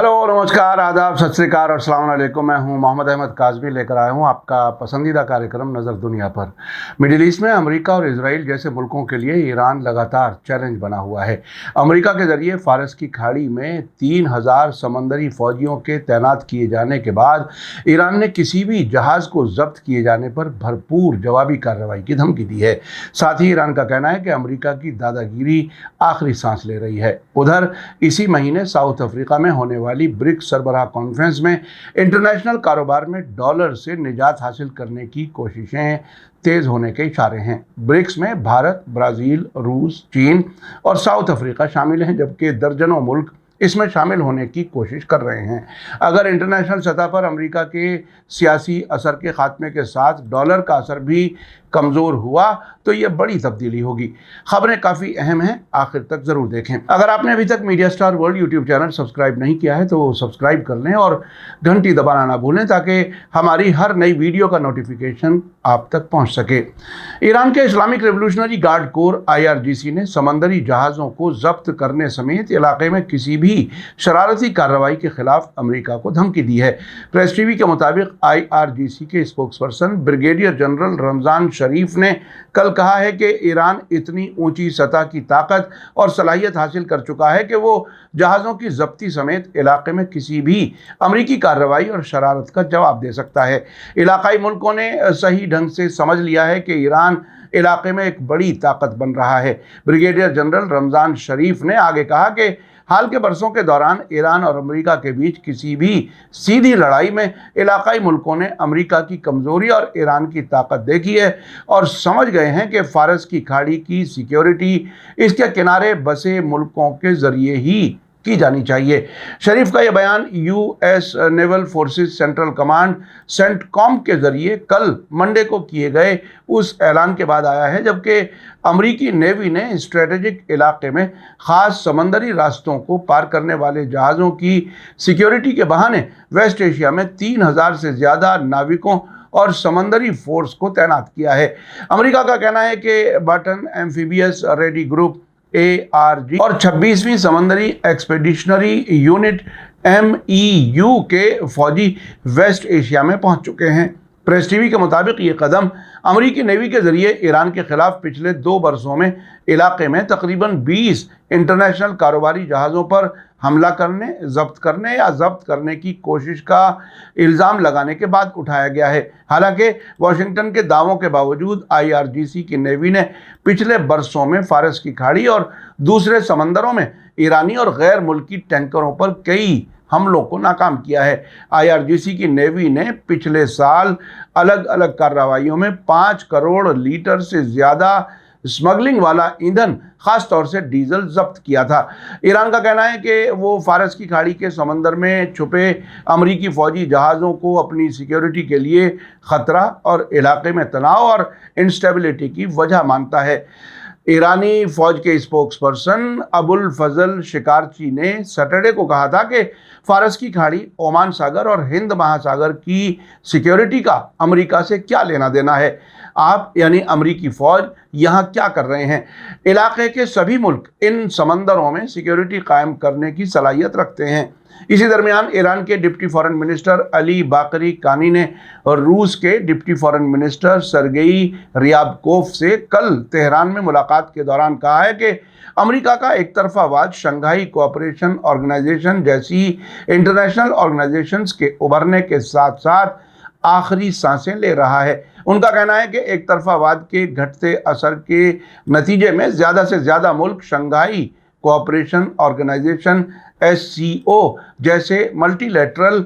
Hello, नमस्कार, आदाब, सत श्री अकाल और अस्सलाम वालेकुम। मैं हूं मोहम्मद अहमद काज़मी, लेकर आया हूं आपका पसंदीदा कार्यक्रम नज़र दुनिया पर। मिडिल ईस्ट में अमेरिका और इजराइल जैसे मुल्कों के लिए ईरान लगातार चैलेंज बना हुआ है। अमेरिका के ज़रिए फ़ारस की खाड़ी में 3000 समंदरी फ़ौजियों के तैनात किए जाने के बाद ईरान ने किसी भी जहाज़ को जब्त किए जाने पर भरपूर जवाबी कार्रवाई की धमकी दी है। साथ ही ईरान का कहना है कि अमेरिका की दादागिरी आखिरी सांस ले रही है। उधर इसी महीने साउथ अफ्रीका में होने वाली ब्रिक्स सरबराह कॉन्फ्रेंस में इंटरनेशनल कारोबार में डॉलर से निजात हासिल करने की कोशिशें तेज होने के इशारे हैं। ब्रिक्स में भारत, ब्राज़ील, रूस, चीन और साउथ अफ्रीका शामिल हैं, जबकि दर्जनों मुल्क इसमें शामिल होने की कोशिश कर रहे हैं। अगर इंटरनेशनल सतह पर अमेरिका के सियासी असर के खात्मे के साथ डॉलर का असर भी कमज़ोर हुआ तो ये बड़ी तब्दीली होगी। खबरें काफ़ी अहम हैं, आखिर तक ज़रूर देखें। अगर आपने अभी तक media star world YouTube channel subscribe नहीं किया है तो सब्सक्राइब कर लें और घंटी दबाना ना भूलें, ताकि हमारी हर नई वीडियो का नोटिफिकेशन आप तक पहुंच सके। ईरान के Islamic revolutionary guard core IRGC ने समंदरी जहाज़ों को जब्त करने समेत इलाके में किसी भी शरारती कार्रवाई के खिलाफ अमेरिका को धमकी दी है। प्रेस टीवी के मुताबिक IRGC के स्पोक्सपर्सन ब्रिगेडियर जनरल रमज़ान शरीफ ने कल कहा है कि ईरान इतनी ऊंची सतह की ताकत और सलाहियत हासिल कर चुका है कि वो जहाज़ों की जब्ती समेत इलाके में किसी भी अमेरिकी कार्रवाई और शरारत का जवाब दे सकता है। इलाकाई मुल्कों ने सही ढंग से समझ लिया है कि ईरान इलाके में एक बड़ी ताकत बन रहा है। ब्रिगेडियर जनरल रमज़ान शरीफ ने आगे कहा कि हाल के बरसों के दौरान ईरान और अमेरिका के बीच किसी भी सीधी लड़ाई में इलाकाई मुल्कों ने अमेरिका की कमज़ोरी और ईरान की ताकत देखी है और समझ गए हैं कि फ़ारस की खाड़ी की सिक्योरिटी इसके किनारे बसे मुल्कों के ज़रिए ही की जानी चाहिए। शरीफ का यह बयान US naval forces central command CENTCOM के ज़रिए कल मंडे को किए गए उस ऐलान के बाद आया है, जबकि अमरीकी नेवी ने स्ट्रेटेजिक इलाके में ख़ास समंदरी रास्तों को पार करने वाले जहाज़ों की सिक्योरिटी के बहाने वेस्ट एशिया में 3000 से ज़्यादा नाविकों और समंदरी फोर्स को तैनात किया है। अमेरिका का कहना है कि button amphibious ready group ARG और 26वीं समंदरी एक्सपेडिशनरी यूनिट MEU के फौजी वेस्ट एशिया में पहुंच चुके हैं। प्रेस टीवी के मुताबिक ये कदम अमरीकी नेवी के ज़रिए ईरान के ख़िलाफ़ पिछले 2 बरसों में इलाके में तकरीबन 20 इंटरनेशनल कारोबारी जहाज़ों पर हमला करने, जब्त करने की कोशिश का इल्ज़ाम लगाने के बाद उठाया गया है। हालांकि वाशिंगटन के दावों के बावजूद IRGC की नेवी ने पिछले बरसों में फ़ारस की खाड़ी और दूसरे समंदरों में ईरानी और गैर मुल्की टैंकरों पर कई हमलों को नाकाम किया है। IRGC की नेवी ने पिछले साल अलग अलग कार्रवाइयों में 5 करोड़ लीटर से ज़्यादा स्मगलिंग वाला ईंधन, खास तौर से डीजल, जब्त किया था। ईरान का कहना है कि वो फ़ारस की खाड़ी के समंदर में छुपे अमरीकी फ़ौजी जहाज़ों को अपनी सिक्योरिटी के लिए ख़तरा और इलाके में तनाव और इंस्टेबिलिटी की वजह मानता है। ईरानी फ़ौज के स्पोक्सपर्सन अबुल फजल शिकारची ने सैटरडे को कहा था कि फ़ारस की खाड़ी, ओमान सागर और हिंद महासागर की सिक्योरिटी का अमेरिका से क्या लेना देना है। आप यानी अमरीकी फ़ौज यहाँ क्या कर रहे हैं। इलाके के सभी मुल्क इन समंदरों में सिक्योरिटी कायम करने की सलाहियत रखते हैं। इसी दरमियान ईरान के डिप्टी फॉरेन मिनिस्टर अली बाकरी कानी ने रूस के डिप्टी फॉरेन मिनिस्टर सरगेई रियाबकोव से कल तेहरान में मुलाकात के दौरान कहा है कि अमेरिका का एक तरफावाद शंघाई कोऑपरेशन ऑर्गेनाइजेशन जैसी इंटरनेशनल ऑर्गेनाइजेशंस के उभरने के साथ साथ आखिरी सांसें ले रहा है। उनका कहना है कि एक तरफावाद के घटते असर के नतीजे में ज़्यादा से ज़्यादा मुल्क शंघाई कोऑपरेशन ऑर्गेनाइजेशन SCO जैसे मल्टीलैटरल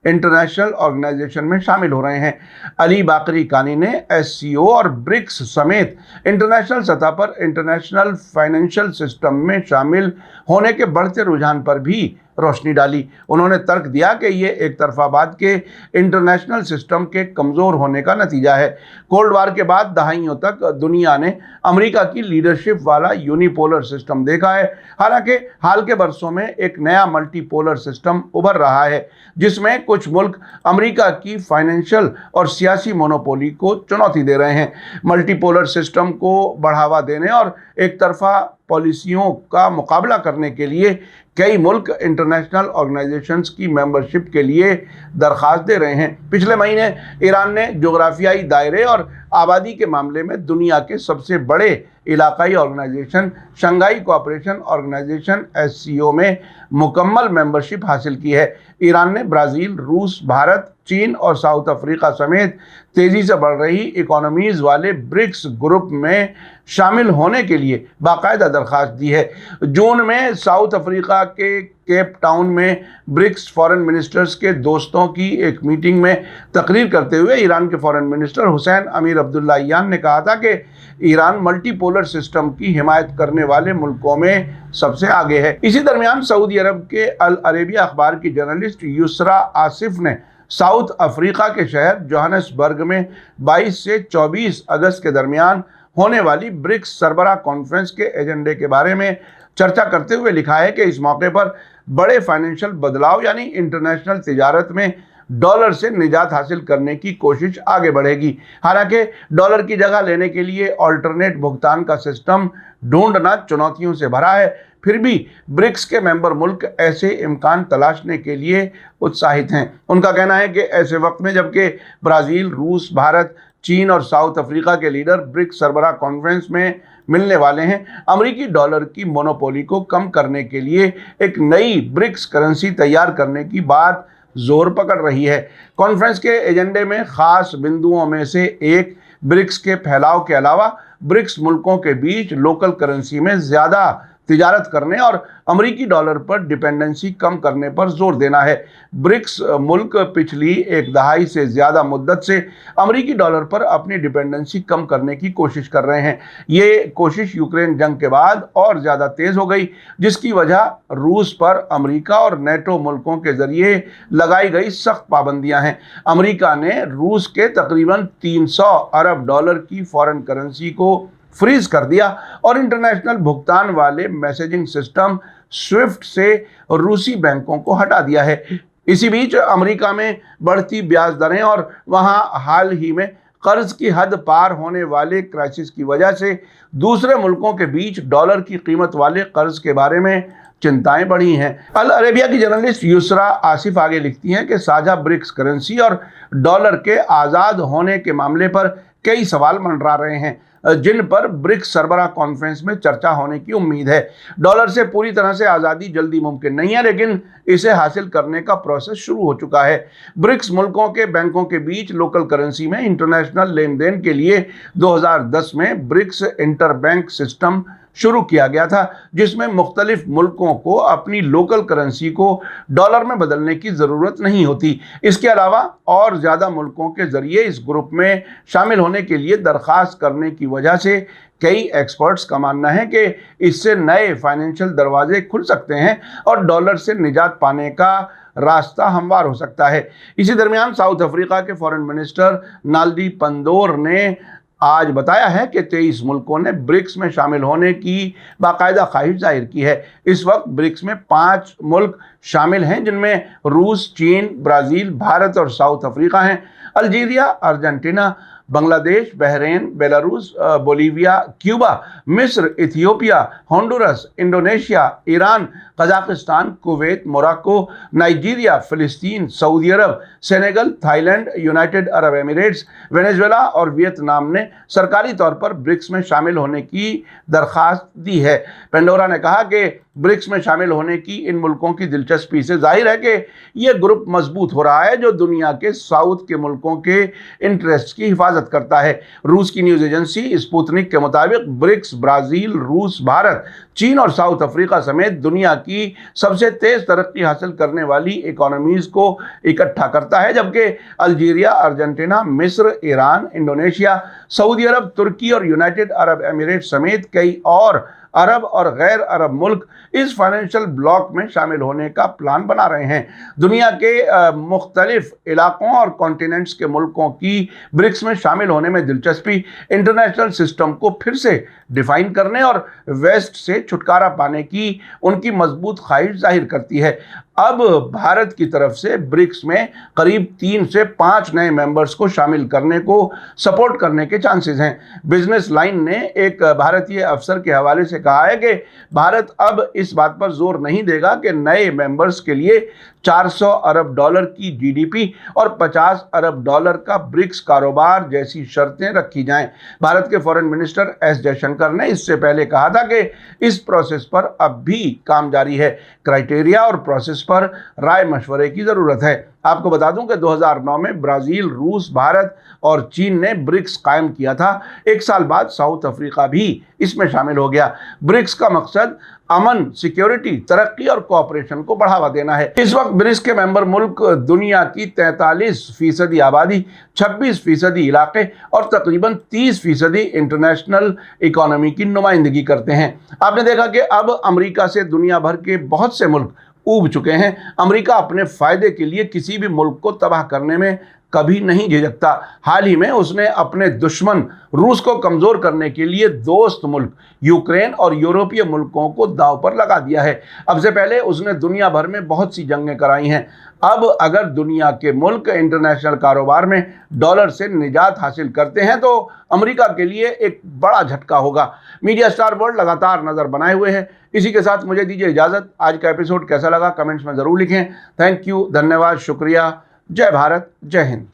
इंटरनेशनल ऑर्गेनाइजेशन में शामिल हो रहे हैं। अली बाकरी कानी ने SCO और ब्रिक्स समेत इंटरनेशनल सतह पर इंटरनेशनल फाइनेंशियल सिस्टम में शामिल होने के बढ़ते रुझान पर भी रोशनी डाली। उन्होंने तर्क दिया कि ये एक तरफावाद के इंटरनेशनल सिस्टम के कमज़ोर होने का नतीजा है। कोल्ड वार के बाद दहाइयों तक दुनिया ने अमेरिका की लीडरशिप वाला यूनिपोलर सिस्टम देखा है। हालांकि हाल के बरसों में एक नया मल्टीपोलर सिस्टम उभर रहा है, जिसमें कुछ मुल्क अमेरिका की फाइनेंशियल और सियासी मोनोपोली को चुनौती दे रहे हैं। मल्टीपोलर सिस्टम को बढ़ावा देने और एक तरफा पॉलिसियों का मुकाबला करने के लिए कई मुल्क इंटरनेशनल ऑर्गेनाइजेशंस की मेंबरशिप के लिए दरख्वास्त दे रहे हैं। पिछले महीने ईरान ने जोग्राफियाई दायरे और आबादी के मामले में दुनिया के सबसे बड़े इलाकाई organisation Shanghai cooperation organisation SCO में मुकम्मल मेंबरशिप हासिल की है। ईरान ने ब्राज़ील, रूस, भारत, चीन और साउथ अफ्रीका समेत तेज़ी से बढ़ रही इकोनॉमीज़ वाले ब्रिक्स ग्रुप में शामिल होने के लिए बाकायदा दरख्वास्त दी है। जून में साउथ अफ्रीका के केप टाउन में ब्रिक्स फॉरेन मिनिस्टर्स के दोस्तों की एक मीटिंग में तकरीर करते हुए ईरान के फॉरेन मिनिस्टर हुसैन अमीर अब्दुल्लाहियान ने कहा था कि ईरान मल्टीपोलर सिस्टम की हिमायत करने वाले मुल्कों में सबसे आगे है। इसी दरमियान सऊदी अरब के अल अरेबिया अखबार की जर्नलिस्ट युसरा आसिफ ने साउथ अफ्रीका के शहर जोहानिसबर्ग में 22 से 24 अगस्त के दरमियान होने वाली ब्रिक्स सरबराह कॉन्फ्रेंस के एजेंडे के बारे में चर्चा करते हुए लिखा है कि इस मौके पर बड़े फाइनेंशियल बदलाव यानी इंटरनेशनल तिजारत में डॉलर से निजात हासिल करने की कोशिश आगे बढ़ेगी। हालांकि डॉलर की जगह लेने के लिए ऑल्टरनेट भुगतान का सिस्टम ढूंढना चुनौतियों से भरा है, फिर भी ब्रिक्स के मेंबर मुल्क ऐसे इम्कान तलाशने के लिए उत्साहित हैं। उनका कहना है कि ऐसे वक्त में जबकि ब्राज़ील, रूस, भारत, चीन और साउथ अफ्रीका के लीडर ब्रिक्स सरबराह कॉन्फ्रेंस में मिलने वाले हैं, अमेरिकी डॉलर की मोनोपोली को कम करने के लिए एक नई ब्रिक्स करेंसी तैयार करने की बात जोर पकड़ रही है। कॉन्फ्रेंस के एजेंडे में खास बिंदुओं में से एक ब्रिक्स के फैलाव के अलावा ब्रिक्स मुल्कों के बीच लोकल करेंसी में ज़्यादा तिजारत करने और अमेरिकी डॉलर पर डिपेंडेंसी कम करने पर जोर देना है। ब्रिक्स मुल्क पिछली एक दहाई से ज़्यादा मुद्दत से अमेरिकी डॉलर पर अपनी डिपेंडेंसी कम करने की कोशिश कर रहे हैं। ये कोशिश यूक्रेन जंग के बाद और ज़्यादा तेज़ हो गई, जिसकी वजह रूस पर अमेरिका और नेटो मुल्कों के ज़रिए लगाई गई सख्त पाबंदियां हैं। अमेरिका ने रूस के तकरीबन 300 अरब डॉलर की फॉरेन करेंसी को फ्रीज कर दिया और इंटरनेशनल भुगतान वाले मैसेजिंग सिस्टम स्विफ्ट से रूसी बैंकों को हटा दिया है। इसी बीच अमेरिका में बढ़ती ब्याज दरें और वहां हाल ही में कर्ज की हद पार होने वाले क्राइसिस की वजह से दूसरे मुल्कों के बीच डॉलर की कीमत वाले कर्ज के बारे में चिंताएं बढ़ी हैं। अल अरेबिया की जर्नलिस्ट युसरा आसिफ आगे लिखती हैं कि साझा ब्रिक्स करेंसी और डॉलर के आज़ाद होने के मामले पर कई सवाल मंडरा रहे हैं, जिन पर ब्रिक्स सरबराह कॉन्फ्रेंस में चर्चा होने की उम्मीद है। डॉलर से पूरी तरह से आज़ादी जल्दी मुमकिन नहीं है, लेकिन इसे हासिल करने का प्रोसेस शुरू हो चुका है। ब्रिक्स मुल्कों के बैंकों के बीच लोकल करेंसी में इंटरनेशनल लेन देन के लिए 2010 में ब्रिक्स इंटरबैंक सिस्टम शुरू किया गया था, जिसमें मुख्तलिफ मुल्कों को अपनी लोकल करेंसी को डॉलर में बदलने की ज़रूरत नहीं होती। इसके अलावा और ज़्यादा मुल्कों के ज़रिए इस ग्रुप में शामिल होने के लिए दरख्वास्त करने की वजह से कई एक्सपर्ट्स का मानना है कि इससे नए फाइनेंशियल दरवाजे खुल सकते हैं और डॉलर से निजात पाने का रास्ता हमवार हो सकता है। इसी दरमियान साउथ अफ्रीका के फॉरेन मिनिस्टर नाल्डी पंदोर ने आज बताया है कि 23 मुल्कों ने ब्रिक्स में शामिल होने की बाकायदा ख्वाहिश जाहिर की है। इस वक्त ब्रिक्स में 5 मुल्क शामिल हैं, जिनमें रूस, चीन, ब्राज़ील, भारत और साउथ अफ्रीका हैं। Algeria, Argentina, Bangladesh, Bahrain, Belarus, Bolivia, Cuba, मिस्र, Ethiopia, Honduras, Indonesia, Iran, Kazakhstan, Kuwait, Morocco, Nigeria, फ़िलिस्तीन, सऊदी अरब, Senegal, Thailand, United Arab Emirates, Venezuela और वियतनाम ने सरकारी तौर पर ब्रिक्स में शामिल होने की दरख्वास्त दी है। पेंडोरा ने कहा कि ब्रिक्स में शामिल होने की इन मुल्कों की दिलचस्पी से जाहिर है कि यह ग्रुप मजबूत हो रहा है, जो दुनिया के साउथ के मुल्कों के इंटरेस्ट की हिफाजत करता है। रूस की न्यूज़ एजेंसी स्पुतनिक के मुताबिक ब्रिक्स ब्राज़ील, रूस, भारत, चीन और साउथ अफ्रीका समेत दुनिया की सबसे तेज़ तरक्की हासिल करने वाली इकोनॉमीज़ को इकट्ठा करता है, जबकि अल्जीरिया, अर्जेंटीना, मिस्र, ईरान, इंडोनेशिया, सऊदी अरब, तुर्की और यूनाइटेड अरब एमिरेट समेत कई और अरब और गैर अरब मुल्क इस फाइनेंशियल ब्लॉक में शामिल होने का प्लान बना रहे हैं। दुनिया के मुख्तलिफ इलाकों और कॉन्टिनेंट्स के मुल्कों की ब्रिक्स में शामिल होने में दिलचस्पी इंटरनेशनल सिस्टम को फिर से डिफाइन करने और वेस्ट से छुटकारा पाने की उनकी मजबूत ख्वाहिश जाहिर करती है। अब भारत की तरफ से ब्रिक्स में करीब 3 से 5 नए मेंबर्स को शामिल करने को सपोर्ट करने के चांसेस हैं। बिजनेस लाइन ने एक भारतीय अफसर के हवाले से कहा है कि भारत अब इस बात पर जोर नहीं देगा कि नए मेंबर्स के लिए 400 अरब डॉलर की जीडीपी और 50 अरब डॉलर का ब्रिक्स कारोबार जैसी शर्तें रखी जाएं। भारत के फॉरेन मिनिस्टर एस जयशंकर ने इससे पहले कहा था कि इस प्रोसेस पर अब भी काम जारी है। क्राइटेरिया और प्रोसेस पर राय मशवरे की जरूरत है। आपको बता दूं कि 2009 में ब्राजील, रूस, भारत और चीन ने ब्रिक्स कायम किया था। एक साल बाद साउथ अफ्रीका भी इसमें शामिल हो गया। ब्रिक्स का मकसद अमन, सिक्योरिटी, तरक्की और कोऑपरेशन को बढ़ावा देना है। इस वक्त ब्रिक्स के मेंबर मुल्क दुनिया की 43% आबादी, 26% इलाके और तकरीबन 30% इंटरनेशनल इकोनॉमी की नुमाइंदगी करते हैं। आपने देखा कि अब अमेरिका से दुनिया भर के बहुत से मुल्क ऊब चुके हैं। अमेरिका अपने फायदे के लिए किसी भी मुल्क को तबाह करने में कभी नहीं झिझकता। हाल ही में उसने अपने दुश्मन रूस को कमजोर करने के लिए दोस्त मुल्क यूक्रेन और यूरोपीय मुल्कों को दांव पर लगा दिया है। अब से पहले उसने दुनिया भर में बहुत सी जंगें कराई हैं। अब अगर दुनिया के मुल्क इंटरनेशनल कारोबार में डॉलर से निजात हासिल करते हैं तो अमेरिका के लिए एक बड़ा झटका होगा। मीडिया स्टार वर्ल्ड लगातार नजर बनाए हुए है। इसी के साथ मुझे दीजिए इजाजत। आज का एपिसोड कैसा लगा कमेंट्स में जरूर लिखें। थैंक यू, धन्यवाद, शुक्रिया। जय भारत, जय हिंद।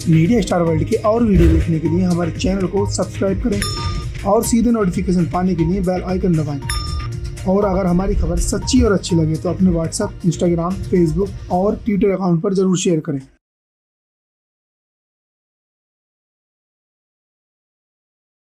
मीडिया स्टार वर्ल्ड के और वीडियो देखने के लिए हमारे चैनल को सब्सक्राइब करें और सीधे नोटिफिकेशन पाने के लिए बेल आइकन दबाएं। और अगर हमारी खबर सच्ची और अच्छी लगे तो अपने व्हाट्सएप, इंस्टाग्राम, फेसबुक और ट्विटर अकाउंट पर जरूर शेयर करें।